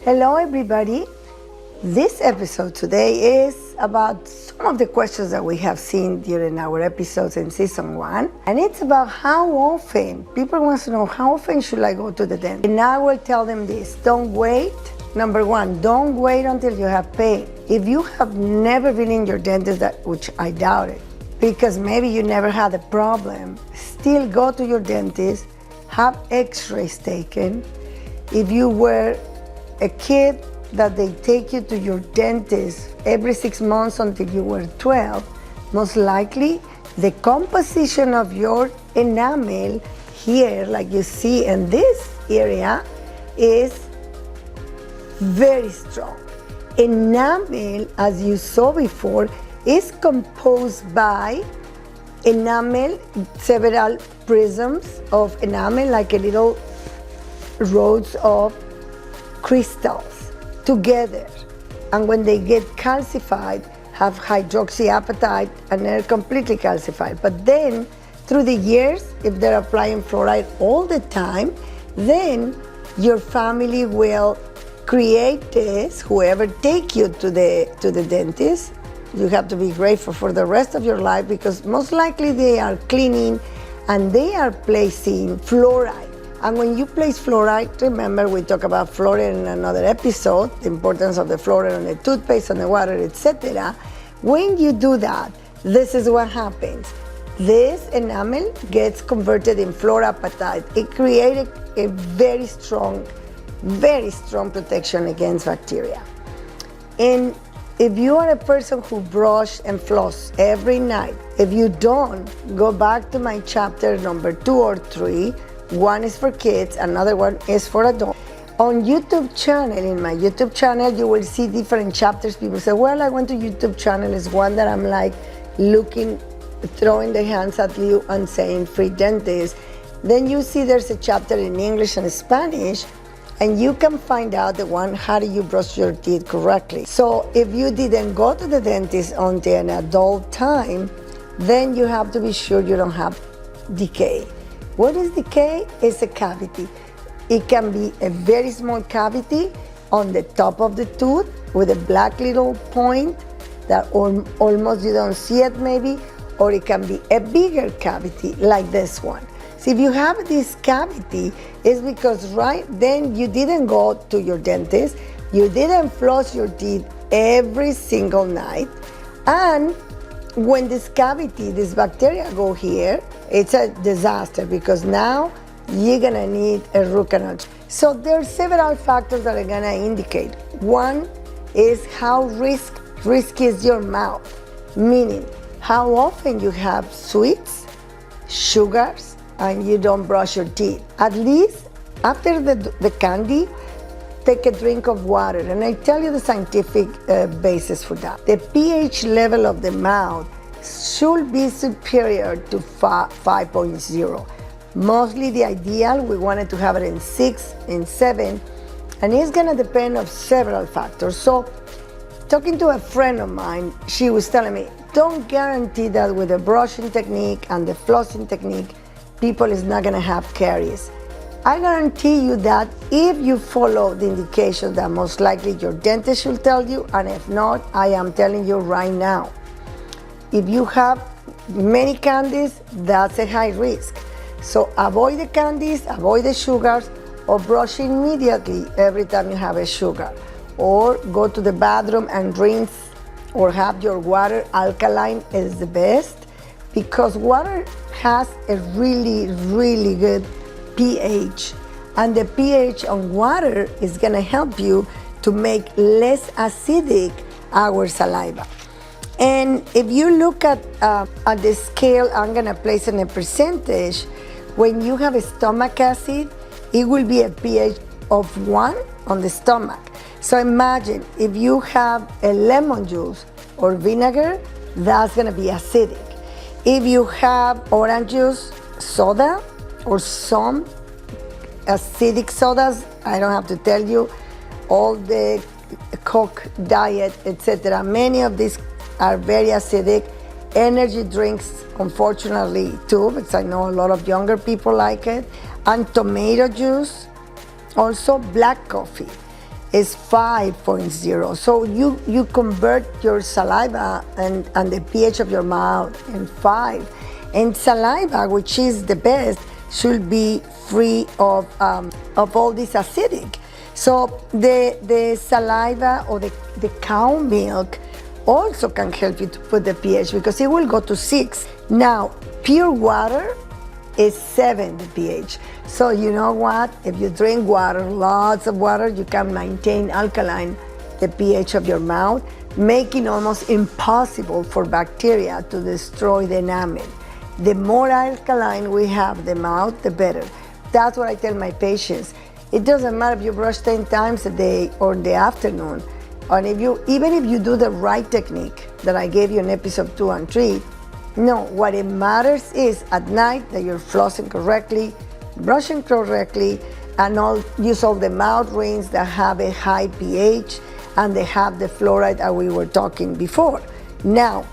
Hello, everybody. This episode today is about some of the questions that we have seen during our episodes in season 1. And it's about how often, people want to know, how often should I go to the dentist? And I will tell them this: don't wait. Number 1, don't wait until you have pain. If you have never been in your dentist, which I doubt it, because maybe you never had a problem, still go to your dentist, have x-rays taken. If you were a kid that they take you to your dentist every 6 months until you were 12, most likely the composition of your enamel here, like you see in this area, is very strong. Enamel, as you saw before, is composed by enamel, several prisms of enamel, like a little rows of crystals together. And when they get calcified, have hydroxyapatite and they're completely calcified. But then through the years, if they're applying fluoride all the time, then your family will create this. Whoever take you to the dentist, you have to be grateful for the rest of your life, because most likely they are cleaning and they are placing fluoride. And when you place fluoride, remember we talk about fluoride in another episode, the importance of the fluoride on the toothpaste, on the water, etc. When you do that, this is what happens. This enamel gets converted in fluorapatite. It created a very strong protection against bacteria. And if you are a person who brush and floss every night, if you don't, go back to my chapter number 2 or 3. One is for kids, another one is for adults. On YouTube channel, in my YouTube channel, you will see different chapters. People say, well, I went to YouTube channel. Is one that I'm like looking, throwing their hands at you and saying free dentist. Then you see there's a chapter in English and Spanish, and you can find out the one, how do you brush your teeth correctly. So if you didn't go to the dentist until an adult time, then you have to be sure you don't have decay. What is decay? It's a cavity. It can be a very small cavity on the top of the tooth with a black little point that almost you don't see it maybe, or it can be a bigger cavity like this one. So if you have this cavity, it's because right then you didn't go to your dentist, you didn't floss your teeth every single night, and when this cavity, this bacteria go here, it's a disaster, because now you're gonna need a root canal. So there are several factors that are gonna indicate. One is how risky is your mouth, meaning how often you have sweets, sugars, and you don't brush your teeth. At least after the candy, take a drink of water. And I tell you the scientific basis for that. The pH level of the mouth should be superior to 5.0. Mostly the ideal, we wanted to have it in 6, in 7, and it's gonna depend on several factors. So talking to a friend of mine, she was telling me, don't guarantee that with the brushing technique and the flossing technique, people is not gonna have caries. I guarantee you that if you follow the indications that most likely your dentist should tell you, and if not, I am telling you right now, if you have many candies, that's a high risk. So avoid the candies, avoid the sugars, or brush immediately every time you have a sugar. Or go to the bathroom and rinse, or have your water alkaline is the best, because water has a really good pH, and the pH on water is gonna help you to make less acidic our saliva. And if you look at the scale, I'm gonna place in a percentage. When you have a stomach acid, it will be a pH of 1 on the stomach. So imagine if you have a lemon juice or vinegar, that's gonna be acidic. If you have orange juice, soda, or some acidic sodas, I don't have to tell you, all the Coke diet, etc. Many of these are very acidic. Energy drinks, unfortunately, too, because I know a lot of younger people like it. And tomato juice, also black coffee. is 5.0. So you convert your saliva and the pH of your mouth in 5. And saliva, which is the best, should be free of all this acidic. So the saliva or the cow milk also can help you to put the pH because it will go to 6. Now, pure water is 7, the pH. So you know what? If you drink water, lots of water, you can maintain alkaline the pH of your mouth, making almost impossible for bacteria to destroy the enamel. The more alkaline we have the mouth, the better. That's what I tell my patients. It doesn't matter if you brush 10 times a day or in the afternoon. And even if you do the right technique that I gave you in episode 2 and 3, no, what it matters is at night that you're flossing correctly, brushing correctly, and use all the mouth rinses that have a high pH and they have the fluoride that we were talking before. Now,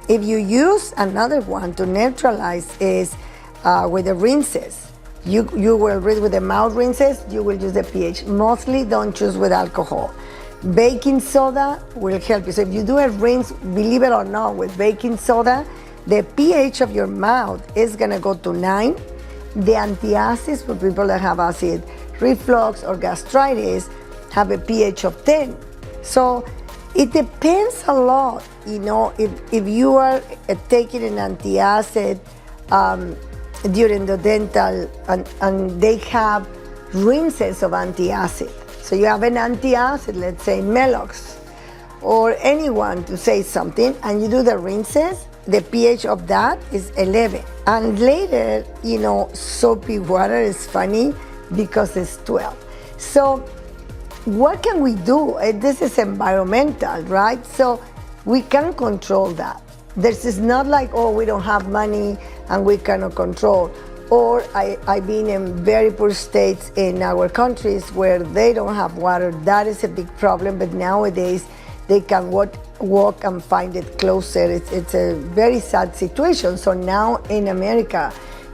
if you use another one to neutralize is with the rinses. You will rinse with the mouth rinses, you will use the pH. Mostly don't choose with alcohol. Baking soda will help you. So if you do a rinse, believe it or not, with baking soda, the pH of your mouth is gonna go to 9. The antacids for people that have acid reflux or gastritis have a pH of 10. So it depends a lot, if you are taking an antacid during the dental and they have rinses of antacid. So you have an antacid, let's say Melox, or anyone to say something, and you do the rinses, the pH of that is 11. And later, soapy water is funny because it's 12. So what can we do? This is environmental, right? So we can control that. This is not like, we don't have money and we cannot control. Or I've been in very poor states in our countries where they don't have water. That is a big problem, but nowadays they can walk and find it closer. It's a very sad situation. So now in America,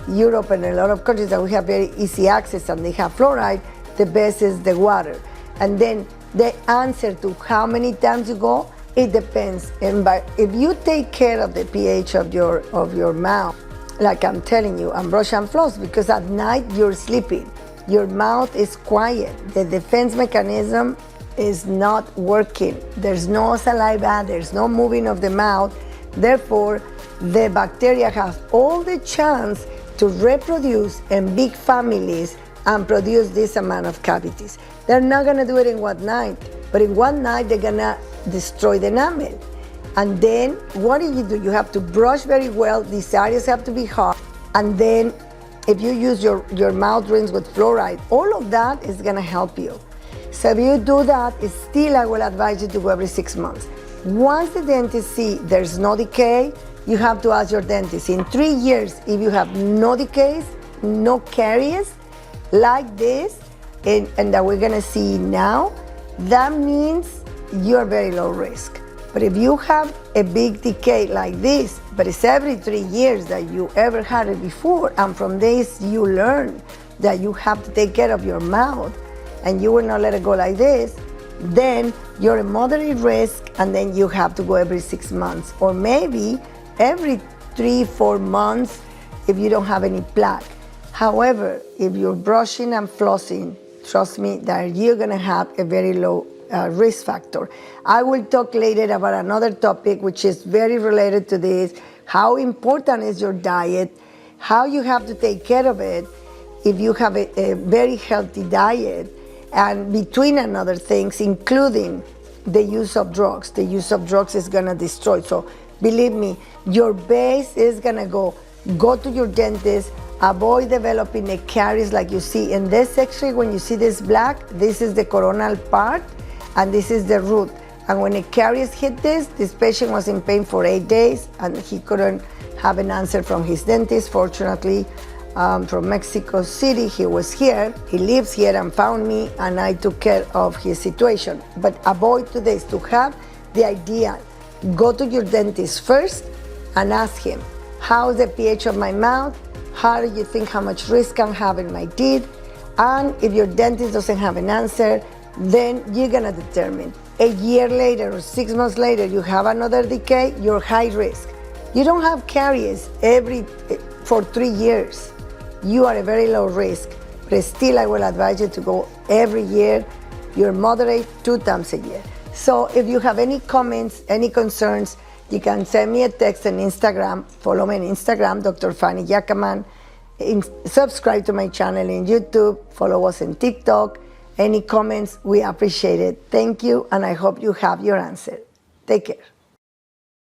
Europe, and a lot of countries that we have very easy access and they have fluoride, the best is the water. And then the answer to how many times you go, it depends. And if you take care of the pH of your mouth, like I'm telling you, and brush and floss, because at night you're sleeping, your mouth is quiet, the defense mechanism is not working. There's no saliva, there's no moving of the mouth. Therefore, the bacteria have all the chance to reproduce in big families and produce this amount of cavities. They're not gonna do it in one night, but in one night they're gonna destroy the enamel. And then what do? You have to brush very well, these areas have to be hard, and then if you use your mouth rinse with fluoride, all of that is gonna help you. So if you do that, still I will advise you to go every 6 months. Once the dentist see there's no decay, you have to ask your dentist, in 3 years, if you have no decays, no caries, like this, and that we're gonna see now, that means you're very low risk. But if you have a big decay like this, but it's every 3 years that you ever had it before, and from this you learn that you have to take care of your mouth, and you will not let it go like this, then you're a moderate risk, and then you have to go every 6 months, or maybe every 3-4 months if you don't have any plaque. However, if you're brushing and flossing, trust me that you're gonna have a very low risk factor. I will talk later about another topic which is very related to this, how important is your diet, how you have to take care of it if you have a very healthy diet, and between another things, including the use of drugs. The use of drugs is gonna destroy. So believe me, your base is gonna go to your dentist, avoid developing a caries like you see in this X-ray. When you see this black, this is the coronal part, and this is the root. And when a caries hit this patient was in pain for 8 days, and he couldn't have an answer from his dentist. Fortunately, from Mexico City, he was here, he lives here and found me, and I took care of his situation. But avoid to this, to have the idea, go to your dentist first and ask him, how's the pH of my mouth? How do you think how much risk I'm having my teeth? And if your dentist doesn't have an answer, then you're gonna determine. A year later or 6 months later, you have another decay, you're high risk. You don't have caries for 3 years. You are a very low risk, but still I will advise you to go every year. You're moderate 2 times a year. So if you have any comments, any concerns, you can send me a text on Instagram. Follow me on Instagram, Dr. Fanny Yakaman. Subscribe to my channel in YouTube. Follow us on TikTok. Any comments, we appreciate it. Thank you, and I hope you have your answer. Take care.